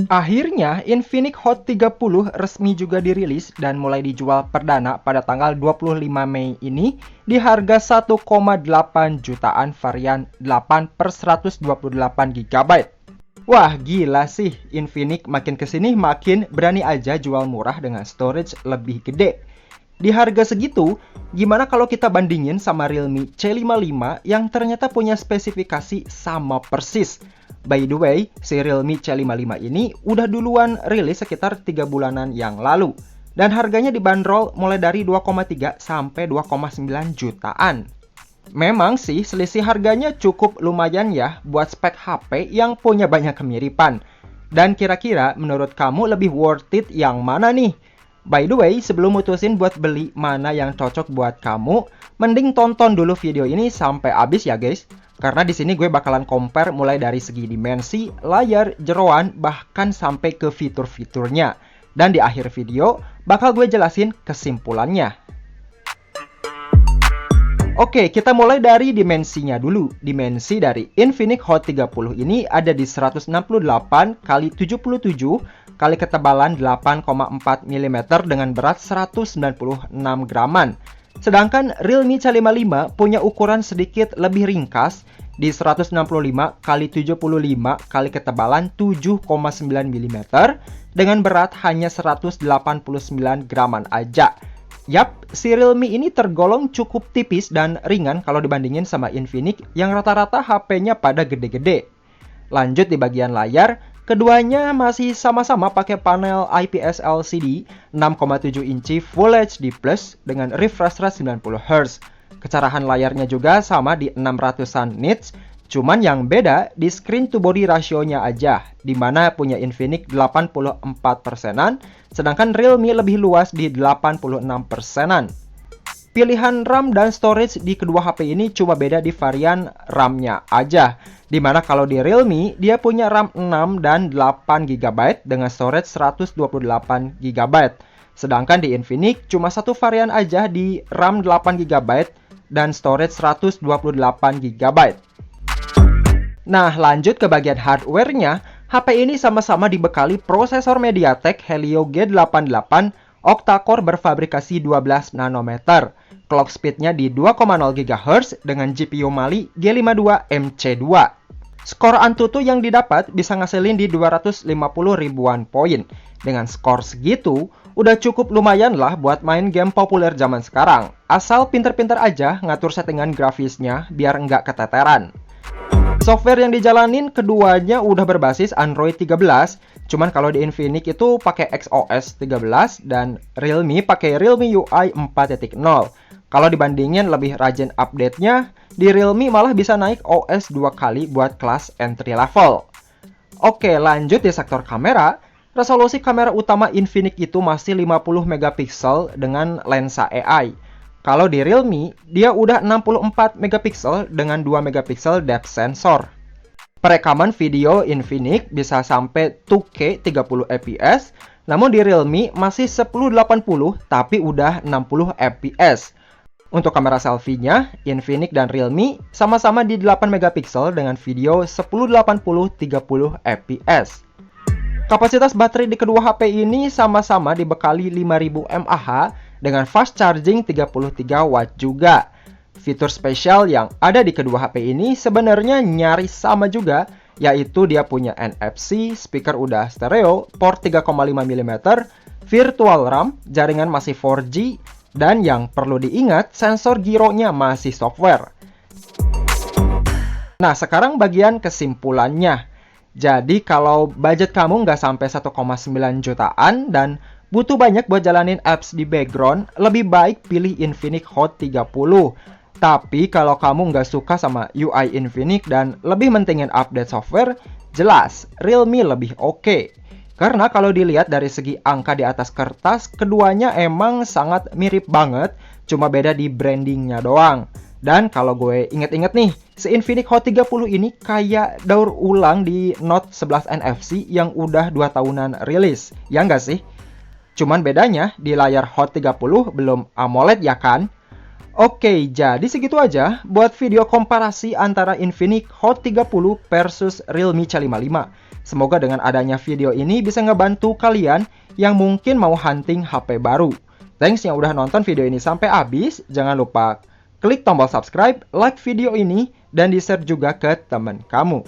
Akhirnya, Infinix Hot 30 resmi juga dirilis dan mulai dijual perdana pada tanggal 25 Mei ini di harga 1,8 jutaan varian 8/128 GB. Wah, gila sih, Infinix makin kesini makin berani aja jual murah dengan storage lebih gede. Di harga segitu, gimana kalau kita bandingin sama Realme C55 yang ternyata punya spesifikasi sama persis? By the way, si Realme C55 ini udah duluan rilis sekitar 3 bulanan yang lalu. Dan harganya dibanderol mulai dari 2,3 sampai 2,9 jutaan. Memang sih selisih harganya cukup lumayan ya buat spek HP yang punya banyak kemiripan. Dan kira-kira menurut kamu lebih worth it yang mana nih? By the way, sebelum mutusin buat beli mana yang cocok buat kamu, mending tonton dulu video ini sampai habis ya guys. Karena di sini gue bakalan compare mulai dari segi dimensi, layar, jeroan, bahkan sampai ke fitur-fiturnya. Dan di akhir video, bakal gue jelasin kesimpulannya. Oke, kita mulai dari dimensinya dulu. Dimensi dari Infinix Hot 30 ini ada di 168 x 77 kali ketebalan 8,4 mm dengan berat 196 graman. Sedangkan Realme C55 punya ukuran sedikit lebih ringkas di 165 x 75 kali ketebalan 7,9 mm dengan berat hanya 189 graman aja. Yap, si Realme ini tergolong cukup tipis dan ringan kalau dibandingin sama Infinix yang rata-rata HP-nya pada gede-gede. Lanjut di bagian layar, keduanya masih sama-sama pakai panel IPS LCD 6,7 inci Full HD Plus dengan refresh rate 90Hz. Kecerahan layarnya juga sama di 600-an nits, cuman yang beda di screen to body rasionya aja, dimana punya Infinix 84%-an, sedangkan Realme lebih luas di 86%-an. Pilihan RAM dan storage di kedua HP ini cuma beda di varian RAM-nya aja. Dimana kalau di Realme, dia punya RAM 6 dan 8 GB dengan storage 128 GB. Sedangkan di Infinix cuma satu varian aja di RAM 8 GB dan storage 128 GB. Nah, lanjut ke bagian hardware-nya. HP ini sama-sama dibekali prosesor MediaTek Helio G88 octa-core berfabrikasi 12 nanometer. Clock speed-nya di 2,0 GHz dengan GPU Mali G52 MC2. Skor Antutu yang didapat bisa ngasilin di 250 ribuan poin. Dengan skor segitu, udah cukup lumayan lah buat main game populer zaman sekarang. Asal pinter-pinter aja ngatur settingan grafisnya biar nggak keteteran. Software yang dijalanin keduanya udah berbasis Android 13, cuman kalau di Infinix itu pakai XOS 13 dan Realme pakai Realme UI 4.0. Kalau dibandingin lebih rajin update-nya, di Realme malah bisa naik OS 2 kali buat kelas entry level. Oke, lanjut di sektor kamera. Resolusi kamera utama Infinix itu masih 50 megapiksel dengan lensa AI. Kalau di Realme, dia udah 64 megapiksel dengan 2 megapiksel depth sensor. Perekaman video Infinix bisa sampai 2K 30 fps, namun di Realme masih 1080 tapi udah 60 fps. Untuk kamera selfie-nya, Infinix dan Realme sama-sama di 8 megapiksel dengan video 1080 30 fps. Kapasitas baterai di kedua HP ini sama-sama dibekali 5000 mAh dengan fast charging 33 watt juga. Fitur spesial yang ada di kedua HP ini sebenarnya nyaris sama juga, yaitu dia punya NFC, speaker udah stereo, port 3,5 mm, virtual RAM, jaringan masih 4G, dan yang perlu diingat, sensor gironya masih software. Nah, sekarang bagian kesimpulannya. Jadi kalau budget kamu nggak sampai 1,9 jutaan dan butuh banyak buat jalanin apps di background, lebih baik pilih Infinix Hot 30. Tapi kalau kamu nggak suka sama UI Infinix dan lebih mentingin update software, jelas Realme lebih oke. Karena kalau dilihat dari segi angka di atas kertas, keduanya emang sangat mirip banget, cuma beda di brandingnya doang. Dan kalau gue inget-inget nih, si Infinix Hot 30 ini kayak daur ulang di Note 11 NFC yang udah 2 tahunan rilis, ya nggak sih? Cuman bedanya di layar Hot 30 belum AMOLED ya kan? Oke, jadi segitu aja buat video komparasi antara Infinix Hot 30 versus Realme C55. Semoga dengan adanya video ini bisa ngebantu kalian yang mungkin mau hunting HP baru. Thanks yang udah nonton video ini sampai habis. Jangan lupa klik tombol subscribe, like video ini, dan di-share juga ke teman kamu.